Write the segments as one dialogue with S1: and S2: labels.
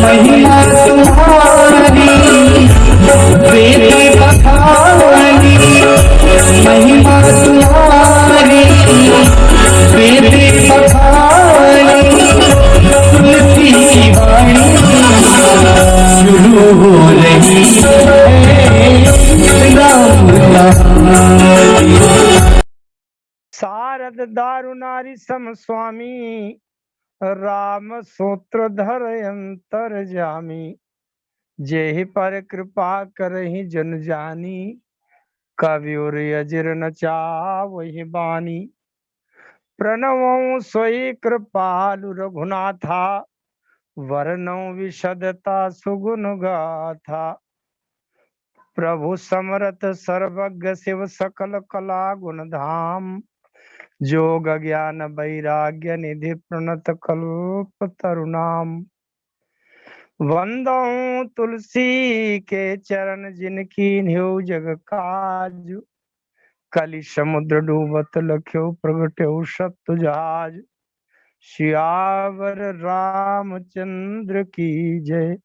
S1: महिमा तुम्हारी वेद बखानी, महिमा तुम्हारी वेद बखानी, तुलसी की वाणी शुरू हो रही है।
S2: शारद दारुनारी सम स्वामी, राम सूत्रधर अंतर जामी, जेहि पर कृपा करहि जन जानी, कवियुर अजिर न चावहि बानी। प्रणवं सोई कृपालु रघुनाथा, वर्णौ विशदता सुगुण गाथा। प्रभु समरथ सर्वज्ञ शिव सकल कला गुण धाम, जोग ज्ञान वैराग्य निधि प्रणत कल्प तरुणाम। वंदो तुलसी के चरण जिनकी न्यू जग काज, कलि समुद्र डूबत लख्यो प्रगट्यो सत्तु जहाज। सियावर रामचंद्र की जय।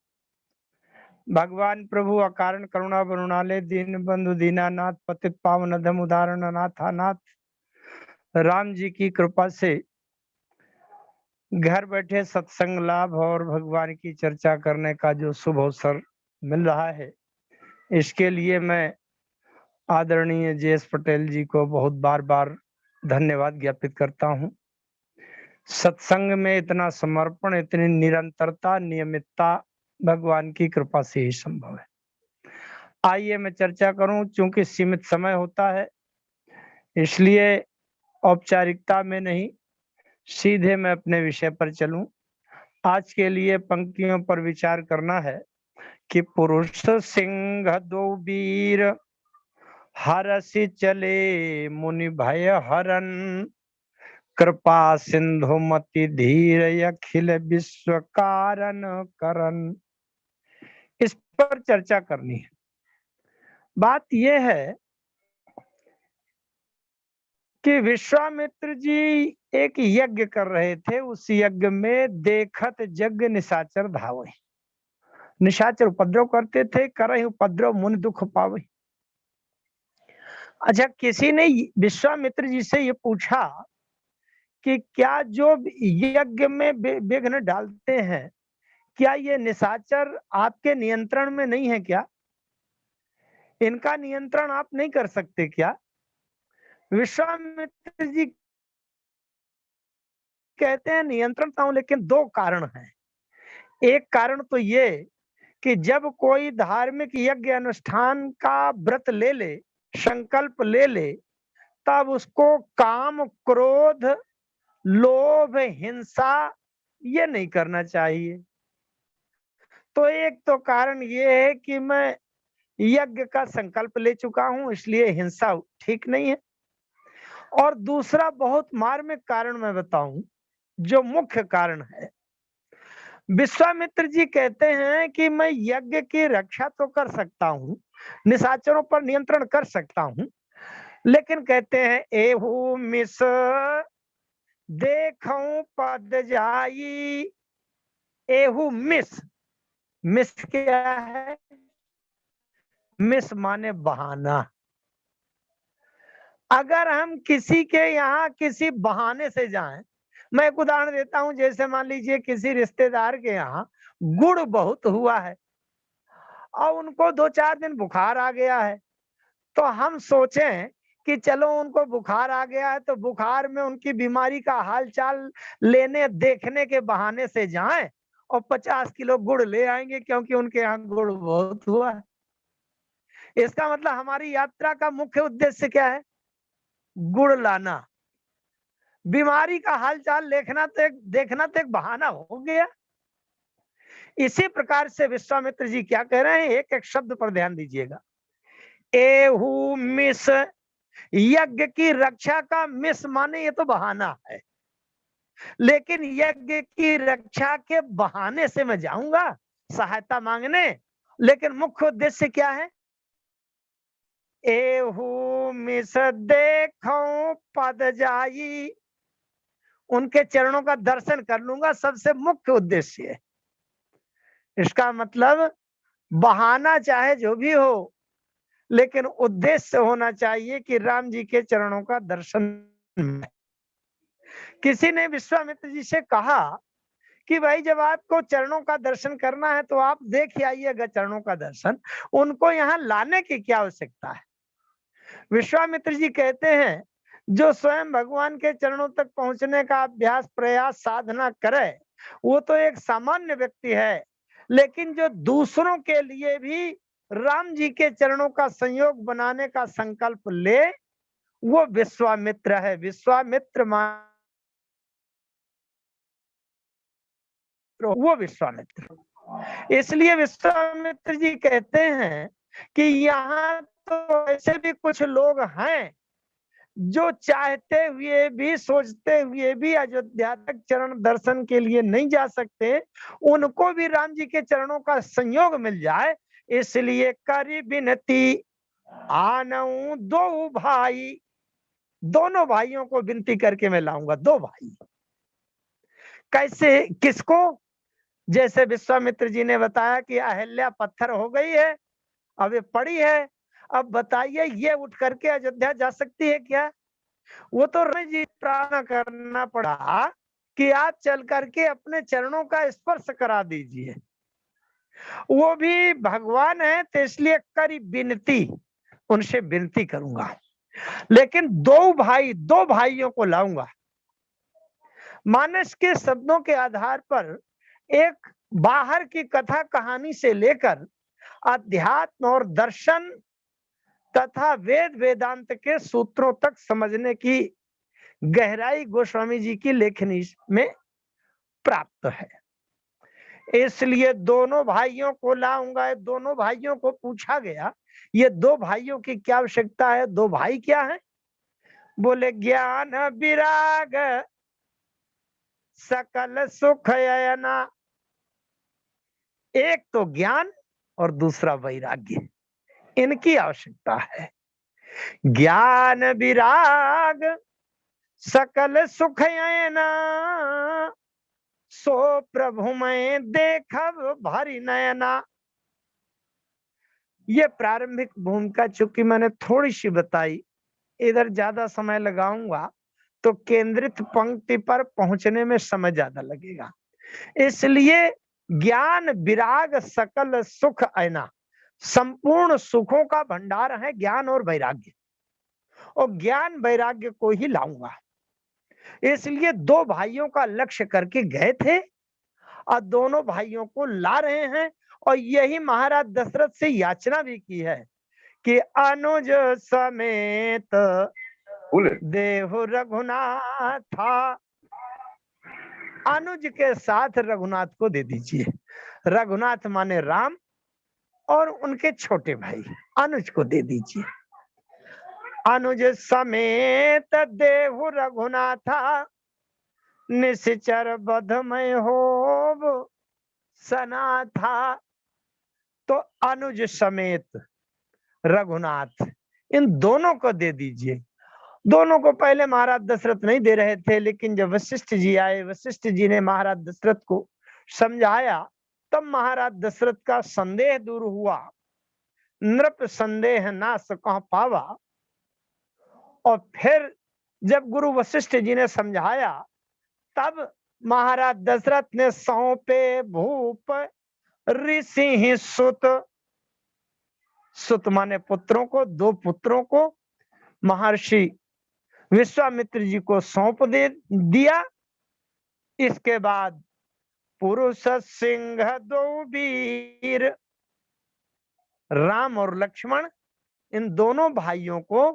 S2: भगवान प्रभु अकारण करुणा बरुणाले, दीन बंधु दीनानाथ, पतित पावन अधम उदाहरण अनाथानाथ, राम जी की कृपा से घर बैठे सत्संग लाभ और भगवान की चर्चा करने का जो शुभ अवसर मिल रहा है, इसके लिए मैं आदरणीय जे.एस. पटेल जी को बहुत बार बार धन्यवाद ज्ञापित करता हूं। सत्संग में इतना समर्पण, इतनी निरंतरता, नियमितता भगवान की कृपा से ही संभव है। आइए मैं चर्चा करूं, चूंकि सीमित समय होता है इसलिए औपचारिकता में नहीं, सीधे मैं अपने विषय पर चलूं। आज के लिए पंक्तियों पर विचार करना है कि पुरुष सिंह दो वीर, हरसि चले मुनि भय हरन, कृपा सिंधु मति धीर अखिल विश्व कारण करन। इस पर चर्चा करनी है। बात यह है कि विश्वामित्र जी एक यज्ञ कर रहे थे, उस यज्ञ में देखत जग निशाचर धावे। निशाचर उपद्रव करते थे, करहि उपद्रव मुनि दुख पावे। अच्छा, किसी ने विश्वामित्र जी से ये पूछा कि क्या जो यज्ञ में विघ्न डालते हैं, क्या ये निशाचर आपके नियंत्रण में नहीं है क्या? इनका नियंत्रण आप नहीं कर सकते क्या? विश्वामित्र जी कहते हैं नियंत्रण था, लेकिन दो कारण हैं। एक कारण तो ये कि जब कोई धार्मिक यज्ञ अनुष्ठान का व्रत ले ले, संकल्प ले ले, तब उसको काम, क्रोध, लोभ, हिंसा ये नहीं करना चाहिए। तो एक तो कारण ये है कि मैं यज्ञ का संकल्प ले चुका हूं, इसलिए हिंसा ठीक नहीं है। और दूसरा बहुत मार्मिक कारण मैं बताऊं, जो मुख्य कारण है। विश्वामित्र जी कहते हैं कि मैं यज्ञ की रक्षा तो कर सकता हूं, निशाचरों पर नियंत्रण कर सकता हूं, लेकिन कहते हैं एहू मिस देखूं पद जाई। एहू मिस, मिस क्या है? मिस माने बहाना। अगर हम किसी के यहाँ किसी बहाने से जाएं, मैं एक उदाहरण देता हूं, जैसे मान लीजिए किसी रिश्तेदार के यहाँ गुड़ बहुत हुआ है और उनको 2-4 दिन बुखार आ गया है, तो हम सोचें कि चलो उनको बुखार आ गया है तो बुखार में उनकी बीमारी का हालचाल लेने देखने के बहाने से जाएं और 50 किलो गुड़ ले आएंगे, क्योंकि उनके यहाँ गुड़ बहुत हुआ है। इसका मतलब हमारी यात्रा का मुख्य उद्देश्य क्या है? गुड़ लाना। बीमारी का हालचाल देखना तो एक बहाना हो गया। इसी प्रकार से विश्वामित्र जी क्या कह रहे हैं, एक एक शब्द पर ध्यान दीजिएगा। एहू मिस, यज्ञ की रक्षा का मिस माने ये तो बहाना है, लेकिन यज्ञ की रक्षा के बहाने से मैं जाऊंगा सहायता मांगने लेकिन मुख्य उद्देश्य क्या है? एहू मिस देखो पद जाई, उनके चरणों का दर्शन कर लूंगा, सबसे मुख्य उद्देश्य है। इसका मतलब बहाना चाहे जो भी हो, लेकिन उद्देश्य होना चाहिए कि राम जी के चरणों का दर्शन। किसी ने विश्वामित्र जी से कहा कि भाई जब आपको चरणों का दर्शन करना है तो आप देख ही आइएगा चरणों का दर्शन, उनको यहाँ लाने की क्या आवश्यकता है? विश्वामित्र जी कहते हैं जो स्वयं भगवान के चरणों तक पहुंचने का अभ्यास प्रयास साधना करे वो तो एक सामान्य व्यक्ति है, लेकिन जो दूसरों के लिए भी राम जी के चरणों का संयोग बनाने का संकल्प ले वो विश्वामित्र है। विश्वामित्र वो विश्वामित्र। इसलिए विश्वामित्र जी कहते हैं कि यहाँ तो ऐसे भी कुछ लोग हैं जो चाहते हुए भी सोचते हुए भी अयोध्या तक चरण दर्शन के लिए नहीं जा सकते, उनको भी राम जी के चरणों का संयोग मिल जाए, इसलिए करी विनती आनऊ दो भाई, दोनों भाइयों को विनती करके मैं लाऊंगा। दो भाई कैसे, किसको? जैसे विश्वामित्र जी ने बताया कि अहिल्या पत्थर हो गई है, अब ये पड़ी है, अब बताइए ये उठ करके अयोध्या जा सकती है क्या? वो तो राम जी प्रार्थना करना पड़ा कि आप चल करके अपने चरणों का स्पर्श करा दीजिए। वो भी भगवान है तो इसलिए करी विनती, उनसे विनती करूंगा, लेकिन दो भाइयों को लाऊंगा। मानस के शब्दों के आधार पर एक बाहर की कथा कहानी से लेकर अध्यात्म और दर्शन तथा वेद वेदांत के सूत्रों तक समझने की गहराई गोस्वामी जी की लेखनी में प्राप्त है। इसलिए दोनों भाइयों को लाऊंगा। दोनों भाइयों को पूछा गया ये दो भाइयों की क्या आवश्यकता है? दो भाई क्या है? बोले ज्ञान विराग सकल सुख अयना। एक तो ज्ञान और दूसरा वैराग्य, इनकी आवश्यकता है। ज्ञान विराग सकल सुख अयना, सो प्रभु मैं देखब भरी नयना। ये प्रारंभिक भूमिका चूंकि मैंने थोड़ी सी बताई, इधर ज्यादा समय लगाऊंगा तो केंद्रित पंक्ति पर पहुंचने में समय ज्यादा लगेगा। इसलिए ज्ञान विराग सकल सुख अयना, संपूर्ण सुखों का भंडार है ज्ञान और वैराग्य, और ज्ञान वैराग्य को ही लाऊंगा। इसलिए दो भाइयों का लक्ष्य करके गए थे और दोनों भाइयों को ला रहे हैं। और यही महाराज दशरथ से याचना भी की है कि अनुज समेत देहु रघुनाथा, अनुज के साथ रघुनाथ को दे दीजिए। रघुनाथ माने राम और उनके छोटे भाई अनुज को दे दीजिए। अनुज समेत देहु रघुनाथा, निश्चर बधमय होब सनाथा। तो अनुज समेत रघुनाथ इन दोनों को दे दीजिए। दोनों को पहले महाराज दशरथ नहीं दे रहे थे, लेकिन जब वशिष्ठ जी आए, वशिष्ठ जी ने महाराज दशरथ को समझाया, तब महाराज दशरथ का संदेह दूर हुआ। नृप संदेह नाश कहाँ पावा। और फिर जब गुरु वशिष्ठ जी ने समझाया, तब महाराज दशरथ ने सौंपे भूप ऋषि सुत, सुत माने पुत्रों को, दो पुत्रों को महर्षि विश्वामित्र जी को सौंप दे दिया। इसके बाद पुरुष सिंह दो वीर, राम और लक्ष्मण, इन दोनों भाइयों को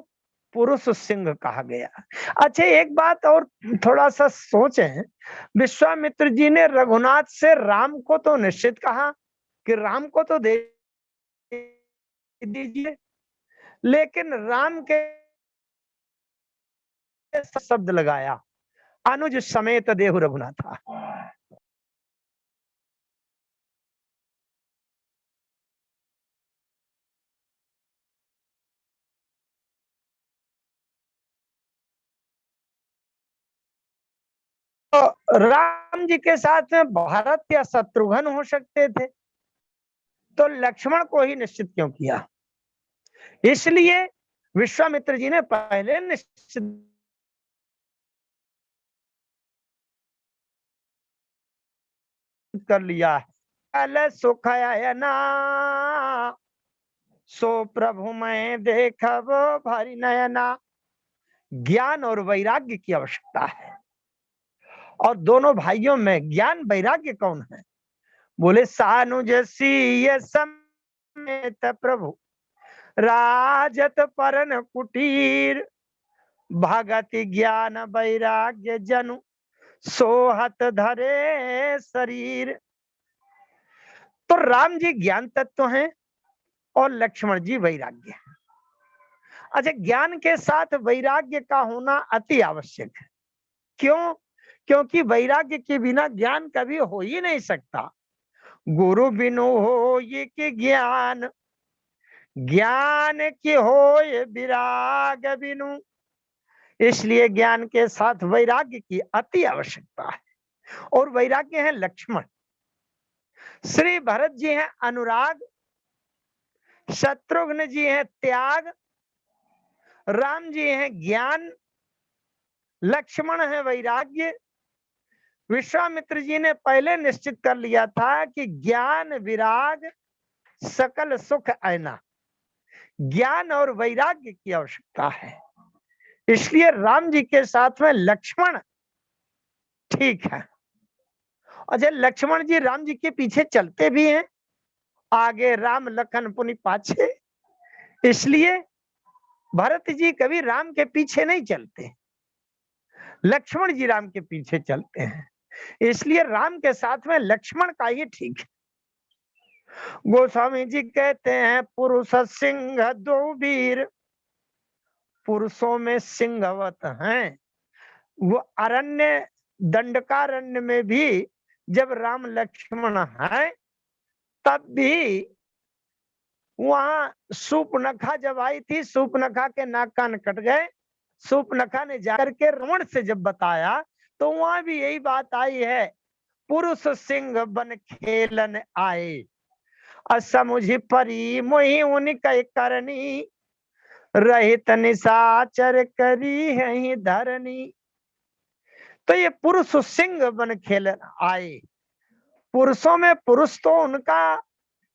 S2: पुरुष सिंह कहा गया। अच्छा एक बात और थोड़ा सा सोचें, विश्वामित्र जी ने रघुनाथ से राम को तो निश्चित कहा कि राम को तो दे दीजिए, लेकिन राम के शब्द लगाया अनुज समेत देहु रघुनाथा। तो राम जी के साथ में भरत या शत्रुघ्न हो सकते थे, तो लक्ष्मण को ही निश्चित क्यों किया? इसलिए विश्वामित्र जी ने पहले निश्चित कर लिया है। कल सुख अयना सो प्रभु मैं देखब भारी नयना। ज्ञान और वैराग्य की आवश्यकता है, और दोनों भाइयों में ज्ञान वैराग्य कौन है? बोले सानुजसी समेत प्रभु राजत परन कुटीर भगत ज्ञान वैराग्य जनु सोहत धरे शरीर। तो राम जी ज्ञान तत्व हैं और लक्ष्मण जी वैराग्य है। अच्छा, ज्ञान के साथ वैराग्य का होना अति आवश्यक है। क्यों? क्योंकि वैराग्य के बिना ज्ञान कभी हो ही नहीं सकता। गुरु बिनु हो ये कि ज्ञान, ज्ञान की हो ये विराग बिनु। इसलिए ज्ञान के साथ वैराग्य की अति आवश्यकता है, और वैराग्य है लक्ष्मण। श्री भरत जी हैं अनुराग, शत्रुघ्न जी हैं त्याग, राम जी हैं ज्ञान, लक्ष्मण है वैराग्य। विश्वामित्र जी ने पहले निश्चित कर लिया था कि ज्ञान विराग सकल सुख ऐना, ज्ञान और वैराग्य की आवश्यकता है। इसलिए राम जी के साथ में लक्ष्मण ठीक है। अच्छा, लक्ष्मण जी राम जी के पीछे चलते भी हैं, आगे राम लखन पुनि पाछे। इसलिए भरत जी कभी राम के पीछे नहीं चलते, लक्ष्मण जी राम के पीछे चलते हैं। इसलिए राम के साथ में लक्ष्मण का ही ठीक है। गोस्वामी जी कहते हैं पुरुष सिंह दो वीर, पुरुषों में सिंहवत हैं। वो अरण्य दंडकारण्य में भी जब राम लक्ष्मण है, तब भी वहां सूपनखा जब आई थी, सूपनखा के नाक कान कट गए। सूपनखा ने जाकर के रावण से जब बताया, तो वहां भी यही बात आई है, पुरुष सिंह बन खेलन आए, असमुझ परी मोहि उनके करनी, रहित निशाचर करी है धरनी। तो ये पुरुष सिंह बन खेलन आए, पुरुषों में पुरुष तो उनका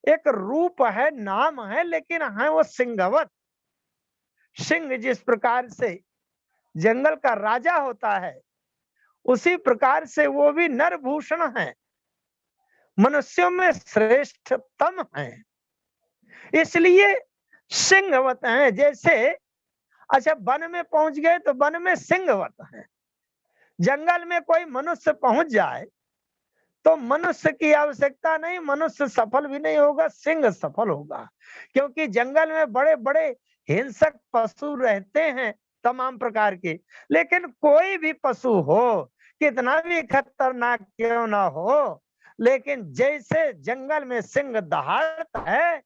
S2: एक रूप है, नाम है, लेकिन है वो सिंहवत। सिंह जिस प्रकार से जंगल का राजा होता है, उसी प्रकार से वो भी नरभूषण है, मनुष्यों में श्रेष्ठतम है, इसलिए सिंहवत हैं। जैसे अच्छा, वन में पहुंच गए तो वन में सिंहवत है, जंगल में कोई मनुष्य पहुंच जाए तो मनुष्य की आवश्यकता नहीं, मनुष्य सफल भी नहीं होगा, सिंह सफल होगा। क्योंकि जंगल में बड़े बड़े हिंसक पशु रहते हैं तमाम प्रकार के, लेकिन कोई भी पशु हो, कितना भी खतरनाक क्यों ना हो, लेकिन जैसे जंगल में सिंह दहाड़ता है,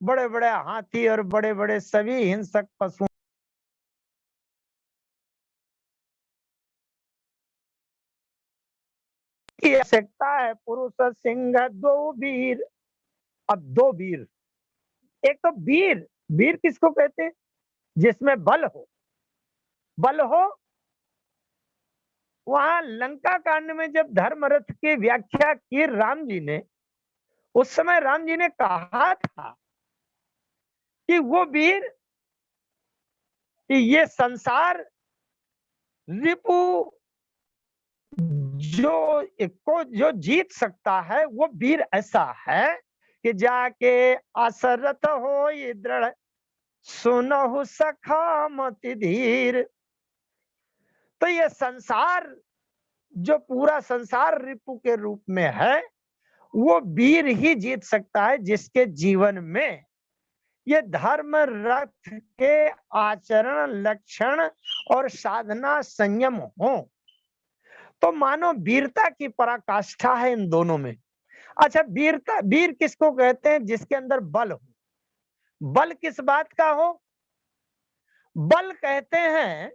S2: बड़े बड़े हाथी और बड़े बड़े सभी हिंसक पशु की आवश्यकता है। पुरुष सिंह दो वीर। अब दो वीर, एक तो वीर, वीर किसको कहते हैं? जिसमें बल हो, बल हो। वहां लंका कांड में जब धर्मरथ की व्याख्या की राम जी ने, उस समय राम जी ने कहा था कि वो वीर, कि ये संसार रिपु जो जीत सकता है, वो वीर ऐसा है कि जाके असरथ हो ये दृढ़ सुनहु सखा मति धीर। तो ये संसार, जो पूरा संसार रिपु के रूप में है, वो वीर ही जीत सकता है, जिसके जीवन में ये धर्म रथ के आचरण लक्षण और साधना संयम हो। तो मानो वीरता की पराकाष्ठा है इन दोनों में। अच्छा, वीरता, वीर किसको कहते हैं? जिसके अंदर बल हो। बल किस बात का हो? बल कहते हैं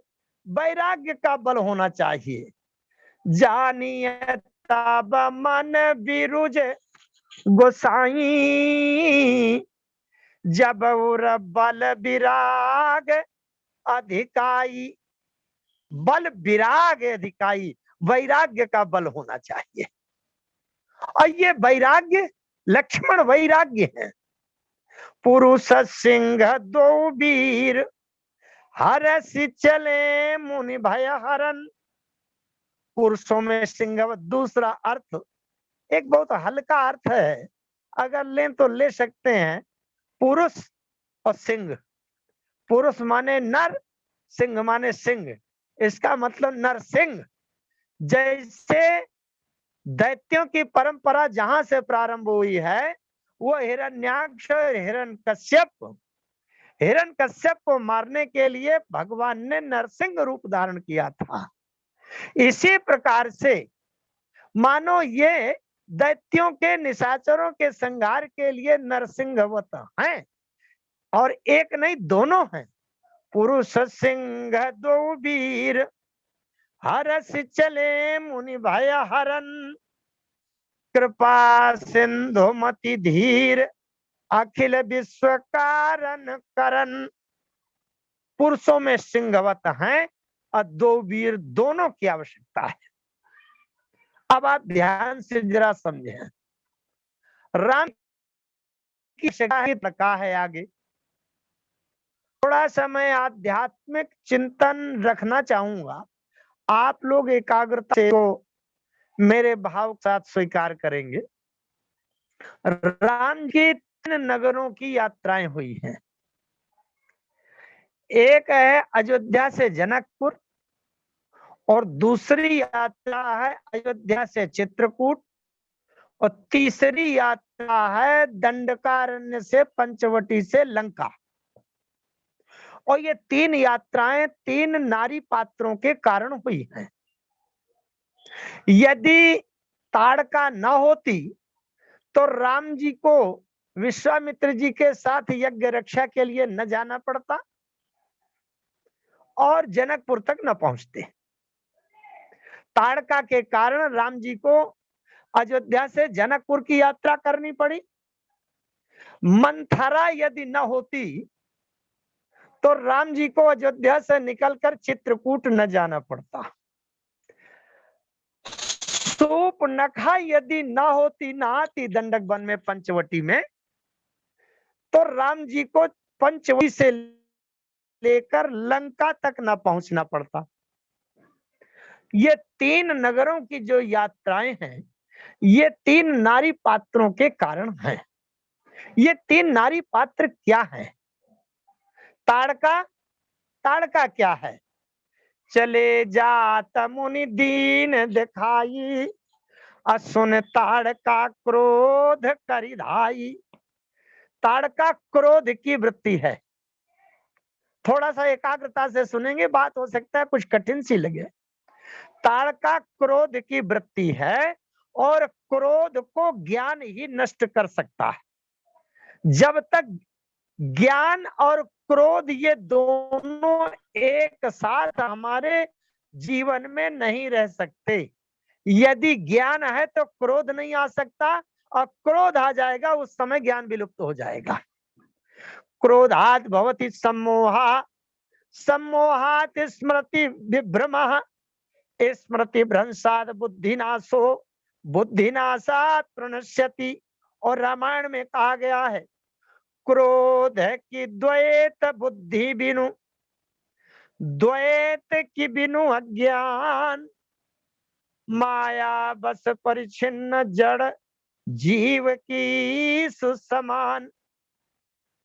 S2: वैराग्य का बल होना चाहिए। जानिए तब मन विरुज गोसाई, जब उर बल विराग अधिकाई। बल विराग अधिकाई, वैराग्य का बल होना चाहिए। और ये वैराग्य लक्ष्मण वैराग्य है। पुरुष सिंह दो वीर, हरस चले मुनि भय हरन। पुरुषों में सिंह, दूसरा अर्थ एक बहुत हल्का अर्थ है, अगर लें तो ले सकते हैं पुरुष और सिंह। पुरुष माने नर, सिंह माने सिंह, इसका मतलब नरसिंह। जैसे दैत्यों की परंपरा जहां से प्रारंभ हुई है, वो हिरण्याक्ष हिरण्यकश्यप, हिरण्यकश्यप को मारने के लिए भगवान ने नरसिंह रूप धारण किया था। इसी प्रकार से मानो ये दैत्यों के निशाचरों के संहार के लिए नरसिंहवत हैं, और एक नहीं दोनों हैं। पुरुष सिंह दो वीर, हरस चले मुनि भय हरन। कृपा सिंधु मति धीर, अखिल विश्व कारण करन। पुरुषों में सिंहवत हैं और दो वीर दोनों की आवश्यकता है। अब आप ध्यान से जरा समझें, राम की शिक्षा है आगे। थोड़ा समय आध्यात्मिक चिंतन रखना चाहूंगा, आप लोग एकाग्रता से तो मेरे भाव के साथ स्वीकार करेंगे। राम की 3 नगरों की यात्राएं हुई हैं। एक है अयोध्या से जनकपुर, और दूसरी यात्रा है अयोध्या से चित्रकूट, और तीसरी यात्रा है दंडकारण्य से पंचवटी से लंका। और ये 3 यात्राएं 3 नारी पात्रों के कारण हुई हैं। यदि ताड़का न होती तो राम जी को विश्वामित्र जी के साथ यज्ञ रक्षा के लिए न जाना पड़ता और जनकपुर तक न पहुंचते। ताड़का के कारण राम जी को अयोध्या से जनकपुर की यात्रा करनी पड़ी। मंथरा यदि न होती तो राम जी को अयोध्या से निकलकर चित्रकूट न जाना पड़ता। सूर्पनखा यदि न होती, न आती दंडक वन में पंचवटी में, तो राम जी को पंचवटी से लेकर लंका तक न पहुंचना पड़ता। ये 3 नगरों की जो यात्राएं हैं, ये 3 नारी पात्रों के कारण हैं। ये 3 नारी पात्र क्या हैं? ताड़का, ताड़का क्या है? चले जात मुनि दीन दिखाई, असुन ताड़का क्रोध करिधाई। ताड़का क्रोध की वृत्ति है। थोड़ा सा एकाग्रता से सुनेंगे, बात हो सकता है कुछ कठिन सी लगे। ताड़का क्रोध की वृत्ति है, और क्रोध को ज्ञान ही नष्ट कर सकता है। जब तक ज्ञान और क्रोध ये दोनों एक साथ हमारे जीवन में नहीं रह सकते। यदि ज्ञान है तो क्रोध नहीं आ सकता, और क्रोध आ जाएगा उस समय ज्ञान विलुप्त हो जाएगा। क्रोधात् भवति सम्मोहा, सम्मोहात् स्मृति विभ्रमः, स्मृति भ्रंशात् बुद्धिनाशो, बुद्धिनाशात् प्रणश्यति। और रामायण में कहा गया है, क्रोध की द्वैत बुद्धि बिनु, द्वैत की बिनु अज्ञान, माया बस परिचिन्न जड़ जीव की सुसमान।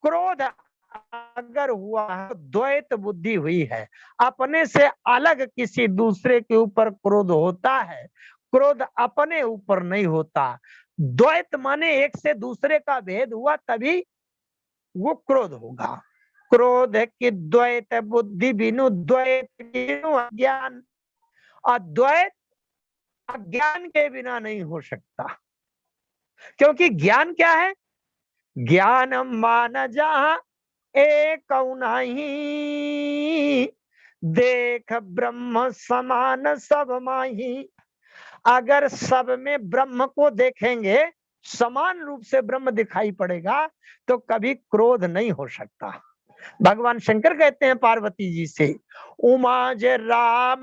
S2: क्रोध अगर हुआ है तो द्वैत बुद्धि हुई है, अपने से अलग किसी दूसरे के ऊपर क्रोध होता है, क्रोध अपने ऊपर नहीं होता। द्वैत माने एक से दूसरे का भेद हुआ तभी वो क्रोध होगा। क्रोध की द्वैत बुद्धि बिनु, द्वैत बिनु अज्ञान, अद्वैत अज्ञान के बिना नहीं हो सकता। क्योंकि ज्ञान क्या है? ज्ञान मान जहां एक नहीं, देख ब्रह्म समान सब माही। अगर सब में ब्रह्म को देखेंगे, समान रूप से ब्रह्म दिखाई पड़ेगा, तो कभी क्रोध नहीं हो सकता। भगवान शंकर कहते हैं पार्वती जी से, उमा जे राम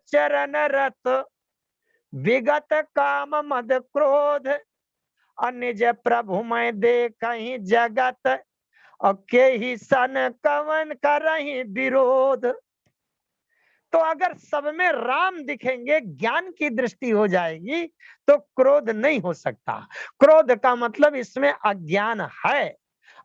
S2: चरण रत विगत काम मद क्रोध, अन्य जे प्रभु मैं देखहि जगत, और के ही सन कवन करहि विरोध। तो अगर सब में राम दिखेंगे, ज्ञान की दृष्टि हो जाएगी, तो क्रोध नहीं हो सकता। क्रोध का मतलब इसमें अज्ञान है।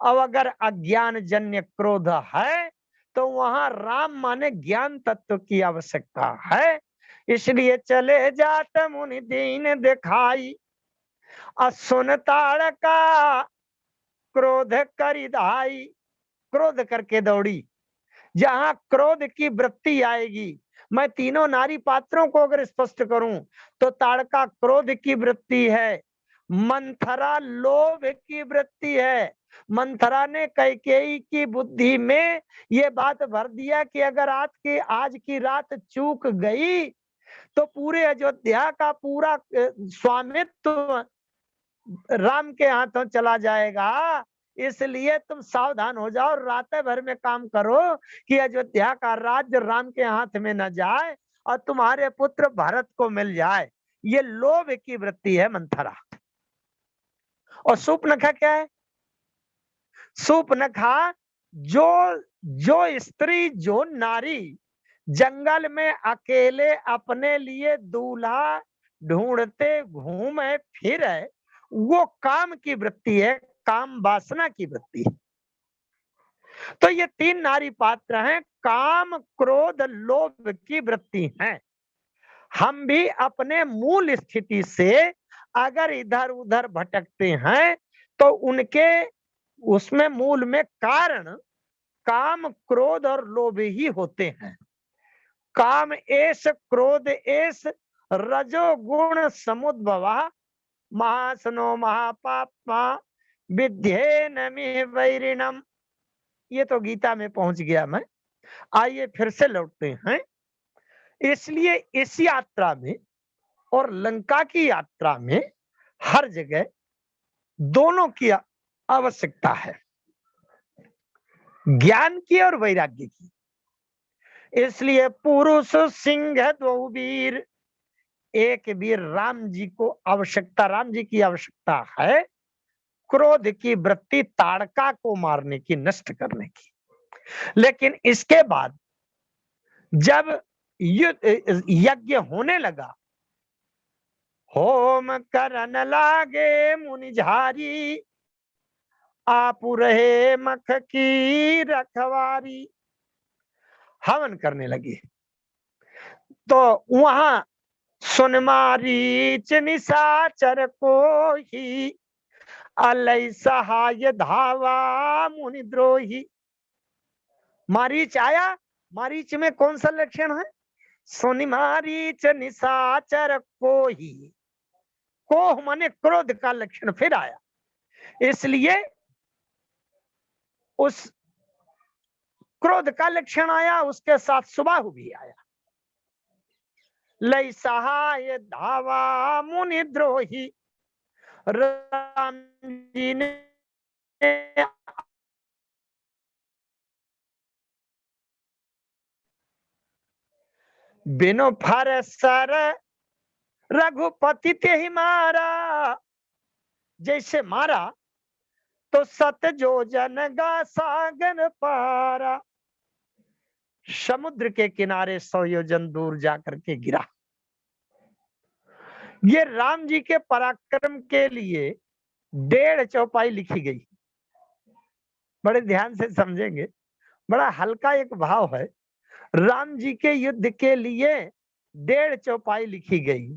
S2: अब अगर अज्ञान जन्य क्रोध है, तो वहां राम माने ज्ञान तत्व की आवश्यकता है। इसलिए चले जात मुनि दीन दिखाई, असुन ताड़का क्रोध करिधाई। क्रोध करके दौड़ी। जहां क्रोध की वृत्ति आएगी, मैं तीनों नारी पात्रों को अगर स्पष्ट करूं, तो ताड़का क्रोध की वृत्ति है, मंथरा लोभ की वृत्ति है। मंथरा ने कैकेयी की बुद्धि में ये बात भर दिया कि अगर आज की रात चूक गई, तो पूरे अयोध्या का पूरा स्वामित्व राम के हाथों चला जाएगा। इसलिए तुम सावधान हो जाओ, रात भर में काम करो कि अयोध्या का राज्य राम के हाथ में न जाए और तुम्हारे पुत्र भरत को मिल जाए। ये लोभ की वृत्ति है मंथरा। और सूपनखा क्या है? सूपनखा जो जो स्त्री, जो नारी जंगल में अकेले अपने लिए दूल्हा ढूंढते घूमे फिरे, वो काम की वृत्ति है, काम वासना की वृत्ति है। तो ये तीन नारी पात्र हैं, काम क्रोध लोभ की वृत्ति हैं। हम भी अपने मूल स्थिति से अगर इधर उधर भटकते हैं, तो उनके उसमें मूल में कारण काम क्रोध और लोभ ही होते हैं। काम एस क्रोध एस रजोगुण समुद्भवा, महासनो महापापा विद्येन मिह वैरिणम। ये तो गीता में पहुंच गया मैं। आइए फिर से लौटते हैं। इसलिए इस यात्रा में और लंका की यात्रा में हर जगह दोनों की आवश्यकता है, ज्ञान की और वैराग्य की। इसलिए पुरुष सिंह दो वीर, एक वीर राम जी को आवश्यकता, राम जी की आवश्यकता है क्रोध की वृत्ति ताड़का को मारने की, नष्ट करने की। लेकिन इसके बाद जब यज्ञ होने लगा, होम करन लागे मुनि झारी, आप रहे मख की रखवारी। हवन करने लगे, तो वहां सुन मारीच निशाचर को ही, अलय सहाय धावा मुनि द्रोही। मारीच आया। मारीच में कौन सा लक्षण है? सुनि मारीच निशाचर को ही। कोह माने क्रोध का लक्षण फिर आया। इसलिए उस क्रोध का लक्षण आया, उसके साथ सुबाहु भी आया। लय सहाय धावा मुनि द्रोही। राम जी ने बिनो फर सर रघुपति ते ही मारा। जैसे मारा तो सत जो जन गा सागर पारा। समुद्र के किनारे 100 योजन दूर जाकर के गिरा। ये राम जी के पराक्रम के लिए 1.5 चौपाई लिखी गई। बड़े ध्यान से समझेंगे, बड़ा हल्का एक भाव है। राम जी के युद्ध के लिए 1.5 चौपाई लिखी गई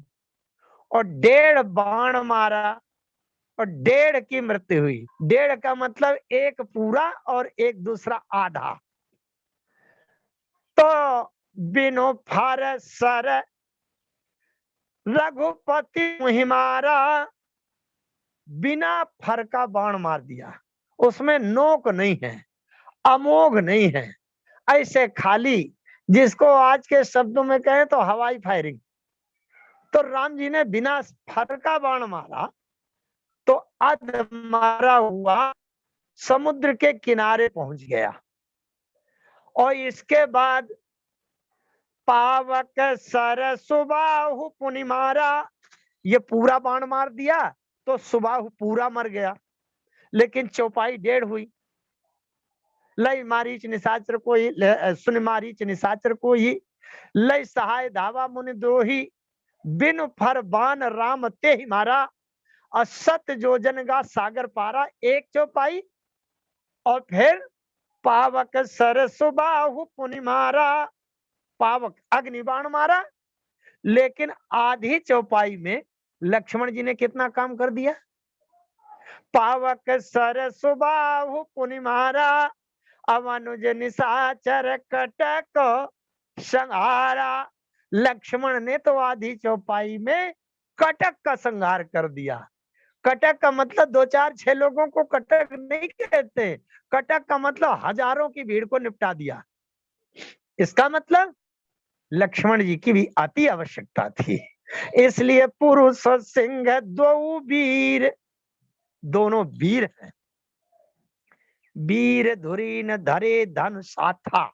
S2: और 1.5 बाण मारा और 1.5 की मृत्यु हुई। 1.5 का मतलब एक पूरा और एक दूसरा आधा। तो बिनो फार सर रघुपति मुहिमारा, बिना फर का बाण मार दिया। उसमें नोक नहीं है, अमोघ नहीं है, ऐसे खाली, जिसको आज के शब्दों में कहें तो हवाई फायरिंग। तो राम जी ने बिना फरका बाण मारा तो अध मारा हुआ समुद्र के किनारे पहुंच गया। और इसके बाद पावक सर सुबाहु पुनि मारा, ये पूरा बाण मार दिया तो सुबाहु पूरा मर गया, लेकिन चौपाई 1.5 हुई। लय मारीच निशाचर को ही सुन मारीच निशाचर को ही, लय सहाय धावा मुनि द्रोही, बिन फर बान राम ते ही मारा, असत जो जन गा सागर पारा। एक चौपाई और फिर पावक सर सुबाहु पुनि मारा, पावक अग्निबाण मारा, लेकिन आधी चौपाई में लक्ष्मण जी ने कितना काम कर दिया। पावक सर सुबाहु पुनि मारा, अवनुज निशाचर कटक संहारा। लक्ष्मण ने तो आधी चौपाई में कटक का संहार कर दिया। कटक का मतलब 2-4-6 लोगों को कटक नहीं कहते, कटक का मतलब हजारों की भीड़ को निपटा दिया। इसका मतलब लक्ष्मण जी की भी अति आवश्यकता थी, इसलिए पुरुष सिंह दो वीर, दोनों वीर हैं। वीर धुरीन धरे धन साथा,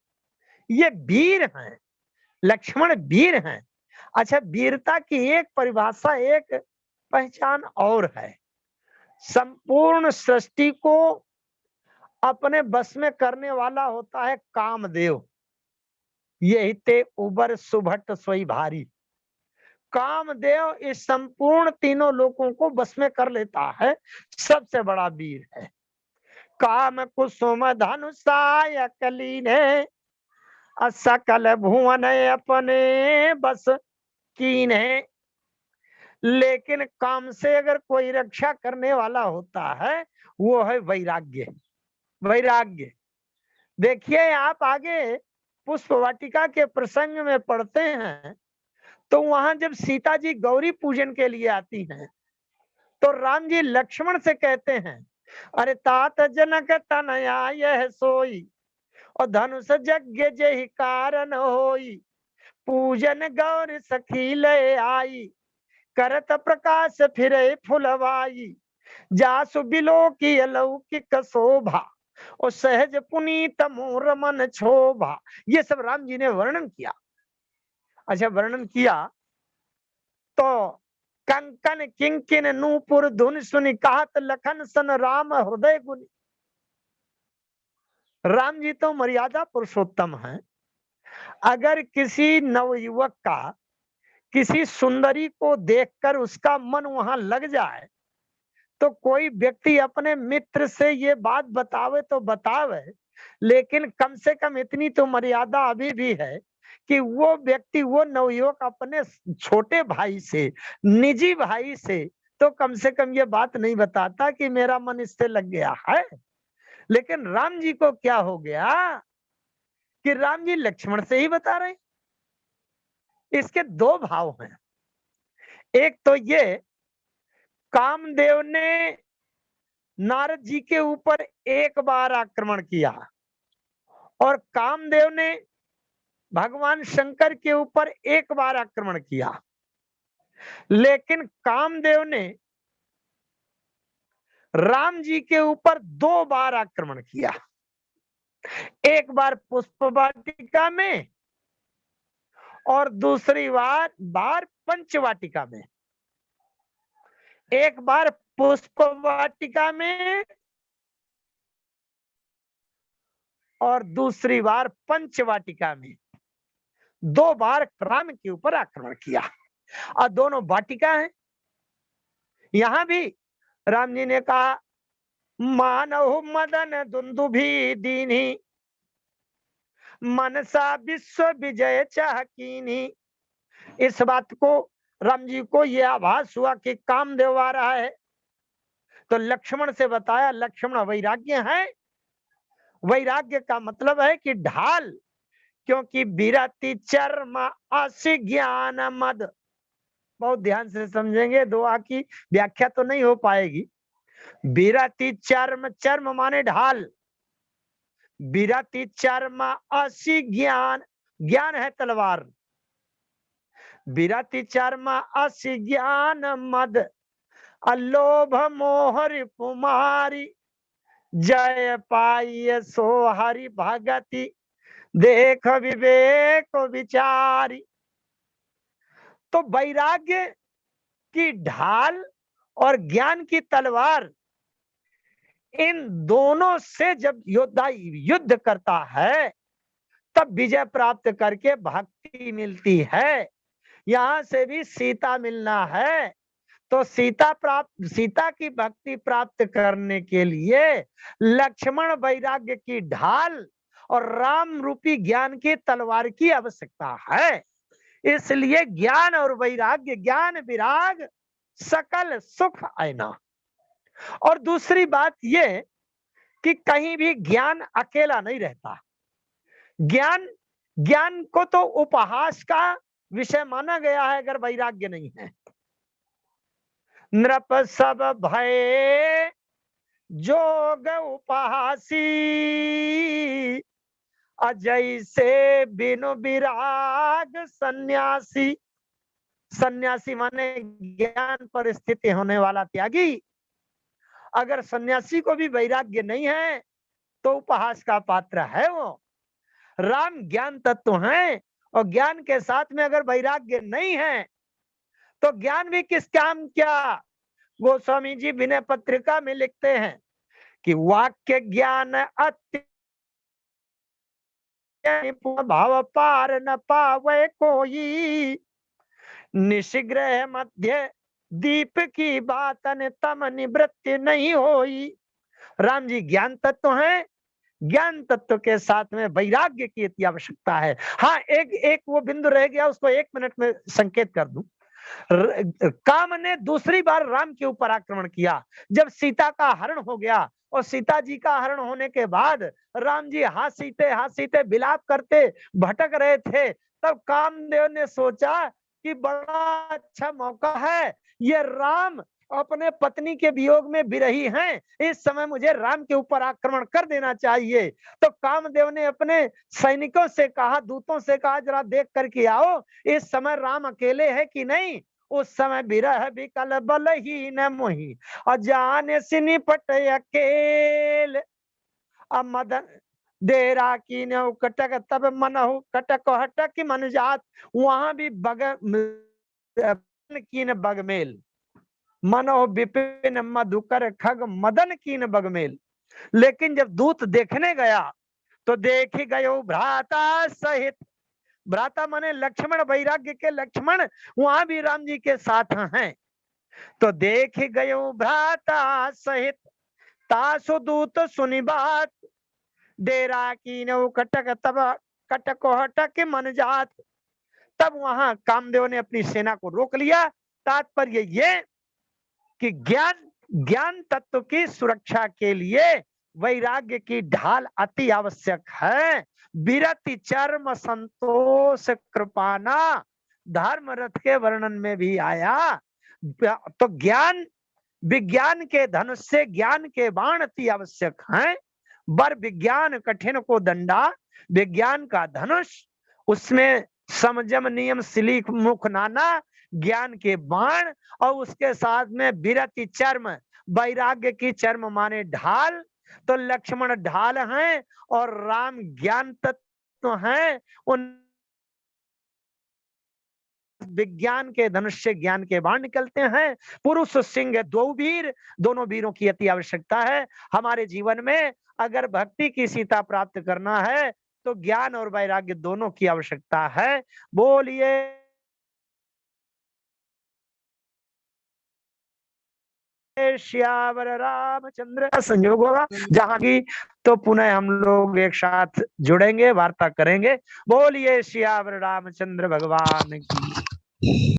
S2: ये वीर हैं, लक्ष्मण वीर हैं। अच्छा, वीरता की एक परिभाषा, एक पहचान और है। संपूर्ण सृष्टि को अपने बस में करने वाला होता है कामदेव। यही ते उबर सुभट सोई भारी। कामदेव इस संपूर्ण तीनों लोगों को बस में कर लेता है, सबसे बड़ा वीर है। काम कुसुम धनुषाय कलीने, सकल भुवन अपने बस कीने। लेकिन काम से अगर कोई रक्षा करने वाला होता है वो है वैराग्य। वैराग्य देखिए, आप आगे पुष्प वाटिका के प्रसंग में पढ़ते हैं तो वहां जब सीता जी गौरी पूजन के लिए आती हैं तो राम जी लक्ष्मण से कहते हैं, अरे तात जनक तनया यह सोई, और धनुष यज्ञ जहि कारण होई, पूजन गौर सखी ले आई, करत प्रकाश फिरे फुलवाई, जासु बिलो की अलौकिक शोभा, और सहज पुनीत मोर मन क्षोभा। ये सब राम जी ने वर्णन किया। अच्छा, वर्णन किया तो कंकन किंकिन नूपुर धुन सुनि, कहत लखन सन राम हृदय गुनि। राम जी तो मर्यादा पुरुषोत्तम हैं। अगर किसी नवयुवक का किसी सुंदरी को देखकर उसका मन वहां लग जाए तो कोई व्यक्ति अपने मित्र से ये बात बतावे तो बतावे, लेकिन कम से कम इतनी तो मर्यादा अभी भी है कि वो व्यक्ति, वो नवयुवक अपने छोटे भाई से, निजी भाई से तो कम से कम ये बात नहीं बताता कि मेरा मन इससे लग गया है। लेकिन राम जी को क्या हो गया कि राम जी लक्ष्मण से ही बता रहे। इसके 2 भाव हैं। एक तो ये, कामदेव ने नारद जी के ऊपर एक बार आक्रमण किया और कामदेव ने भगवान शंकर के ऊपर एक बार आक्रमण किया, लेकिन कामदेव ने राम जी के ऊपर 2 बार आक्रमण किया। एक बार पुष्प वाटिका में और दूसरी बार पंचवाटिका में। एक बार पुष्प वाटिका में और दूसरी बार पंचवाटिका में, 2 बार राम के ऊपर आक्रमण किया। और दोनों वाटिका हैं। यहां भी राम जी ने कहा, मानव मदन दुंदुभी दीनी, मनसा विश्व विजय चाहकीनी। इस बात को राम जी को यह आभास हुआ कि कामदेव आ रहा है तो लक्ष्मण से बताया, लक्ष्मण वैराग्य है। वैराग्य का मतलब है कि ढाल, क्योंकि विरति चर्म अस ज्ञान मद। बहुत ध्यान से समझेंगे, दुआ की व्याख्या तो नहीं हो पाएगी। विरति चर्म, चर्म माने ढाल, विरति चर्म अस ज्ञान, ज्ञान है तलवार, विरति चर्म असि ज्ञान मद अलोभ मोह रिपुमारी जय पाइय सो हरि भगति देख विवेक विचारी। तो वैराग्य की ढाल और ज्ञान की तलवार, इन दोनों से जब योद्धा युद्ध करता है तब विजय प्राप्त करके भक्ति मिलती है। यहां से भी सीता मिलना है, तो सीता की भक्ति प्राप्त करने के लिए लक्ष्मण वैराग्य की ढाल और राम रूपी ज्ञान की तलवार की आवश्यकता है। इसलिए ज्ञान और वैराग्य, ज्ञान विराग सकल सुख आयना। और दूसरी बात यह कि कहीं भी ज्ञान अकेला नहीं रहता। ज्ञान को तो उपहास का विषय माना गया है अगर वैराग्य नहीं है। नृप सब भय जोग उपहासी अजय से बिनु विराग सन्यासी। सन्यासी माने ज्ञान पर स्थित होने वाला त्यागी। अगर सन्यासी को भी वैराग्य नहीं है तो उपहास का पात्र है वो। राम ज्ञान तत्व है और ज्ञान के साथ में अगर वैराग्य नहीं है तो ज्ञान भी किस काम क्या। गोस्वामी जी विनय पत्रिका में लिखते हैं कि वाक्य ज्ञान अति भाव पार न पावे कोई, निशिग्रह मध्य दीप की बातन तम निवृत्ति नहीं होई। राम जी ज्ञान तत्व है, ज्ञान तत्व के साथ में वैराग्य की अति आवश्यकता है। हाँ, एक वो बिंदु रह गया, उसको 1 मिनट में संकेत कर दूं। काम ने दूसरी बार राम के ऊपर आक्रमण किया जब सीता का हरण हो गया, और सीता जी का हरण होने के बाद राम जी हासीते विलाप करते भटक रहे थे। तब कामदेव ने सोचा कि बड़ा अच्छा मौका है, ये राम अपने पत्नी के वियोग में विरही हैं, इस समय मुझे राम के ऊपर आक्रमण कर देना चाहिए। तो कामदेव ने अपने सैनिकों से कहा, दूतों से कहा, जरा देख करके आओ इस समय राम अकेले है कि नहीं। उस समय विरह विकल बल ही न मोही अजाने सिनी पट अकेल। अब मदन देरा की न कटक तब मनहु कटक हटक मन जात। वहां भी कीन बगमेल मनो विपिन मधुकर खग मदन कीन बगमेल। लेकिन जब दूत देखने गया तो देख गयो भ्राता सहित। भ्राता माने लक्ष्मण, वैराग्य के लक्ष्मण वहां भी राम जी के साथ हैं। तो देख गयो भ्राता सहित तासु दूत सुनी बात, डेरा की नौ कटक तब कटक हटक मन जात। तब वहां कामदेव ने अपनी सेना को रोक लिया। तात्पर्य ये कि ज्ञान तत्व की सुरक्षा के लिए वैराग्य की ढाल अति आवश्यक है। विरति चर्म संतोष कृपाना धर्म रथ के वर्णन में भी आया। तो ज्ञान विज्ञान के धनुष से ज्ञान के बाण अति आवश्यक हैं। बर विज्ञान कठिन को दंडा, विज्ञान का धनुष, उसमें समजम नियम सिलीख मुख नाना, ज्ञान के बाण, और उसके साथ में विरति चर्म, वैराग्य की चर्म माने ढाल। तो लक्ष्मण ढाल हैं और राम ज्ञान तत्व हैं। उन विज्ञान के धनुष से ज्ञान के बाण निकलते हैं। पुरुष सिंह दो वीर, दोनों वीरों की अति आवश्यकता है हमारे जीवन में। अगर भक्ति की सीता प्राप्त करना है तो ज्ञान और वैराग्य दोनों की आवश्यकता है। बोलिए श्यावर रामचंद्र। संयोग होगा जहां की तो पुनः हम लोग एक साथ जुड़ेंगे, वार्ता करेंगे। बोलिए श्यावर रामचंद्र भगवान की।